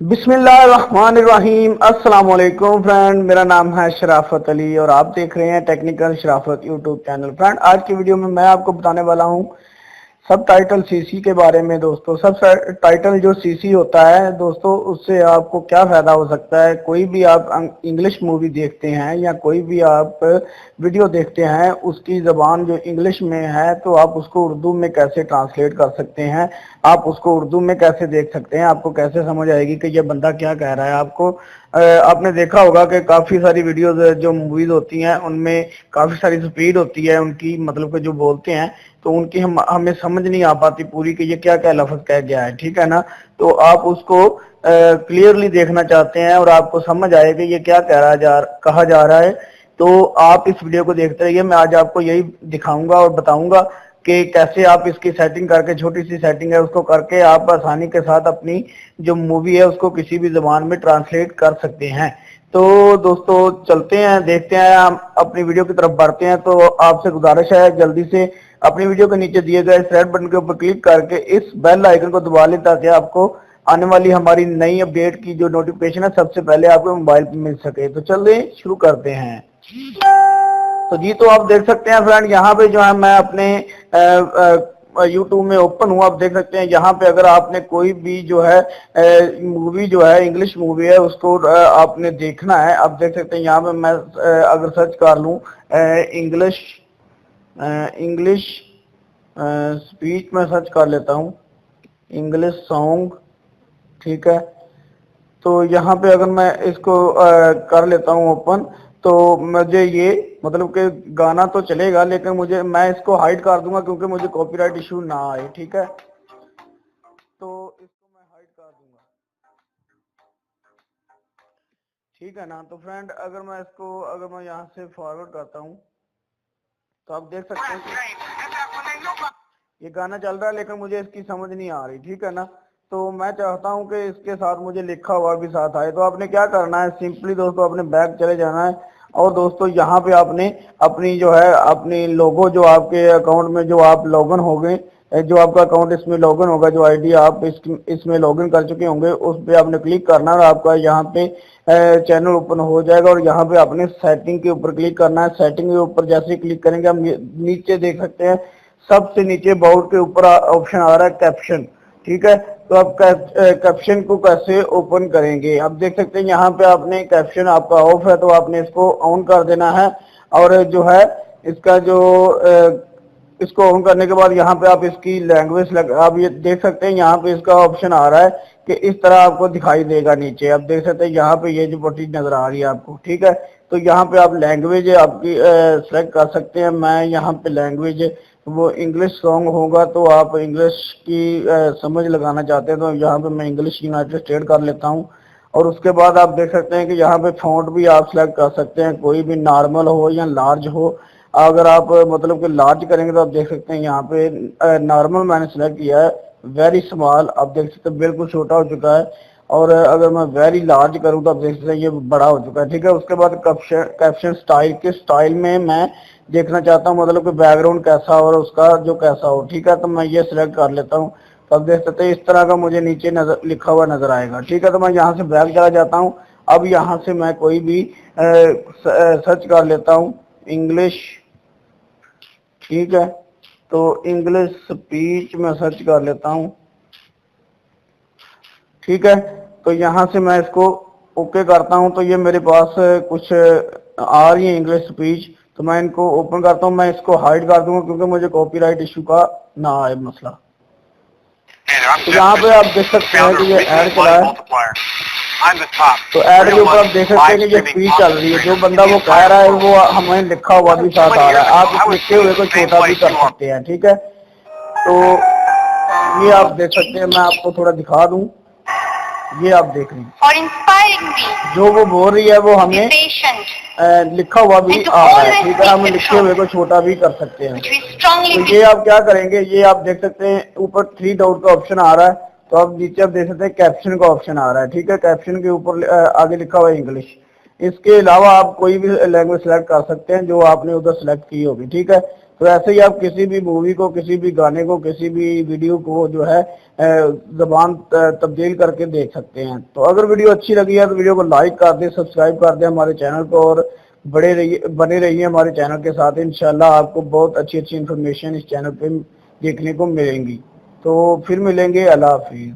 बिस्मिल्लाहिर्रहमानिर्रहीम। अस्सलाम वालेकुम फ्रेंड, मेरा नाम है शराफत अली और आप देख रहे हैं टेक्निकल शराफत यूट्यूब चैनल। फ्रेंड, आज की वीडियो में मैं आपको बताने वाला हूं सब टाइटल सीसी के बारे में। दोस्तों, सब टाइटल जो सीसी होता है दोस्तों, उससे आपको क्या फायदा हो सकता है। कोई भी आप इंग्लिश मूवी देखते हैं या कोई भी आप वीडियो देखते हैं, उसकी जबान जो इंग्लिश में है तो आप उसको उर्दू में कैसे ट्रांसलेट कर सकते हैं, आप उसको उर्दू में कैसे देख सकते हैं, आपको कैसे समझ आएगी कि ये बंदा क्या कह रहा है। आपको आपने देखा होगा कि काफी सारी वीडियोस जो मूवीज होती हैं उनमें काफी सारी स्पीड होती है उनकी, मतलब कि जो बोलते हैं तो उनकी हमें समझ नहीं आ पाती पूरी कि ये क्या क्या लफ्ज कह गया है, ठीक है ना। तो आप उसको क्लियरली देखना चाहते हैं और आपको समझ आए कि ये क्या कहा जा रहा है, तो आप इस वीडियो को देखते रहिए। मैं आज आपको यही दिखाऊंगा और बताऊंगा कि कैसे आप इसकी सेटिंग करके, छोटी सी सेटिंग है उसको करके आप आसानी के साथ अपनी जो मूवी है उसको किसी भी जबान में ट्रांसलेट कर सकते हैं। तो दोस्तों चलते हैं, देखते हैं, हम अपनी वीडियो की तरफ बढ़ते हैं। तो आपसे गुजारिश है जल्दी से अपनी वीडियो के नीचे दिए गए रेड बटन के ऊपर क्लिक करके इस बेल आइकन को दबा लें ताकि आपको आने वाली हमारी नई अपडेट की जो नोटिफिकेशन है सबसे पहले आपको मोबाइल पर मिल सके। तो चलिए शुरू करते हैं। तो जी, तो आप देख सकते हैं फ्रेंड, यहाँ पे जो है मैं अपने यूट्यूब में ओपन हुआ। आप देख सकते हैं यहाँ पे अगर आपने कोई भी जो है मूवी जो है इंग्लिश मूवी है उसको आपने देखना है। आप देख सकते हैं यहाँ पे मैं अगर सर्च कर लूँ इंग्लिश इंग्लिश स्पीच में सर्च कर लेता हूँ इंग्लिश सॉन्ग, ठीक है। तो यहाँ पे अगर मैं इसको कर लेता हूँ ओपन, तो मुझे ये मतलब कि गाना तो चलेगा लेकिन मैं इसको हाइड कर दूंगा क्योंकि मुझे कॉपीराइट इशू ना आए, ठीक है। तो इसको मैं हाइड कर दूंगा, ठीक है ना। तो फ्रेंड, अगर मैं यहाँ से फॉरवर्ड करता हूँ तो आप देख सकते हैं कि ये गाना चल रहा है लेकिन मुझे इसकी समझ नहीं आ रही, ठीक है ना। तो मैं चाहता हूं कि इसके साथ मुझे लिखा हुआ भी साथ आए। तो आपने क्या करना है, सिंपली दोस्तों अपने बैक चले जाना है और दोस्तों यहाँ पे आपने अपनी जो है अपनी लोगो जो आपके अकाउंट में जो आप लॉगिन हो गए, जो आपका अकाउंट इसमें लॉगिन होगा, जो आईडी आप इसमें लॉगिन कर चुके होंगे उस पर आपने क्लिक करना है और आपका यहाँ पे चैनल ओपन हो जाएगा और यहाँ पे आपने सेटिंग के ऊपर क्लिक करना है। सेटिंग के ऊपर जैसे ही क्लिक करेंगे हम नीचे देख सकते हैं, सबसे नीचे बाउट के ऊपर ऑप्शन आ रहा है कैप्शन, ठीक है। तो आप कैप्शन को कैसे ओपन करेंगे, आप देख सकते हैं यहाँ पे आपने कैप्शन आपका ऑफ है तो आपने इसको ऑन कर देना है। और जो है इसका जो इसको ऑन करने के बाद यहाँ पे आप इसकी लैंग्वेज आप ये देख सकते हैं यहाँ पे इसका ऑप्शन आ रहा है कि इस तरह आपको दिखाई देगा नीचे। आप देख सकते हैं यहाँ पे ये जो पट्टी नजर आ रही है आपको, ठीक है। तो यहाँ पे आप लैंग्वेज आपकी सेलेक्ट कर सकते हैं। मैं यहाँ पे लैंग्वेज वो इंग्लिश सॉन्ग होगा तो आप इंग्लिश की समझ लगाना चाहते हैं तो यहाँ पे मैं इंग्लिश यूनाइटेड स्टेट कर लेता हूँ। और उसके बाद आप देख सकते हैं कि यहाँ पे फॉन्ट भी आप सेलेक्ट कर सकते हैं, कोई भी नॉर्मल हो या लार्ज हो। अगर आप मतलब कि लार्ज करेंगे तो आप देख सकते हैं यहाँ पे नॉर्मल मैंने सेलेक्ट किया है, वेरी स्मॉल आप देख सकते हैं बिल्कुल छोटा हो चुका है। और अगर मैं वेरी लार्ज करूँ तो आप देख सकते हैं ये बड़ा हो चुका है, ठीक है। उसके बाद कैप्शन स्टाइल, किस स्टाइल में मैं देखना चाहता हूँ, मतलब कि बैकग्राउंड कैसा हो और उसका जो कैसा हो, ठीक है। तो मैं ये सिलेक्ट कर लेता हूँ। तो आप देख सकते हैं इस तरह का मुझे नीचे लिखा हुआ नजर आएगा, ठीक है। तो मैं यहाँ से बैक चला जाता हूँ। अब यहाँ से मैं कोई भी सर्च कर लेता हूँ इंग्लिश, ठीक है। तो इंग्लिश स्पीच में सर्च कर लेता हूँ, ठीक है। तो यहाँ से मैं इसको ओके करता हूँ तो ये मेरे पास कुछ आ रही है इंग्लिश स्पीच। तो मैं इनको ओपन करता हूँ, मैं इसको हाइड कर दूंगा क्योंकि मुझे कॉपीराइट इशू का ना आए मसला। तो यहाँ पे आप देख सकते हैं कि ये ऐड चला है। तो ऐड के ऊपर आप देख सकते हैं कि ये स्पीच चल रही है, जो बंदा वो कह रहा है वो हमें लिखा हुआ भी साथ आ रहा है। आप इस लिखे हुए को छोटा भी कर सकते हैं, ठीक है। तो ये आप देख सकते हैं, मैं आपको थोड़ा दिखा दूं, ये आप देख रहे हैं जो वो बोल रही है वो हमें लिखा हुआ भी आ रहा है, ठीक है। हम लिखे हुए को छोटा भी कर सकते हैं। तो ये आप क्या करेंगे, ये आप देख सकते हैं ऊपर 3 डॉट का ऑप्शन आ रहा है, तो आप नीचे आप देख सकते हैं कैप्शन का ऑप्शन आ रहा है, ठीक है। कैप्शन के ऊपर आगे लिखा हुआ है इंग्लिश। इसके अलावा आप कोई भी लैंग्वेज सेलेक्ट कर सकते हैं जो आपने उधर सेलेक्ट की होगी, ठीक है। तो ऐसे ही आप किसी भी मूवी को, किसी भी गाने को, किसी भी वीडियो को जो है जबान तब्दील करके देख सकते हैं। तो अगर वीडियो अच्छी लगी है तो वीडियो को लाइक कर दें, सब्सक्राइब कर दें हमारे चैनल को, और बने रहिए हमारे चैनल के साथ। इंशाल्लाह आपको बहुत अच्छी अच्छी इन्फॉर्मेशन इस चैनल पे देखने को मिलेंगी। तो फिर मिलेंगे, अल्लाह हाफिज।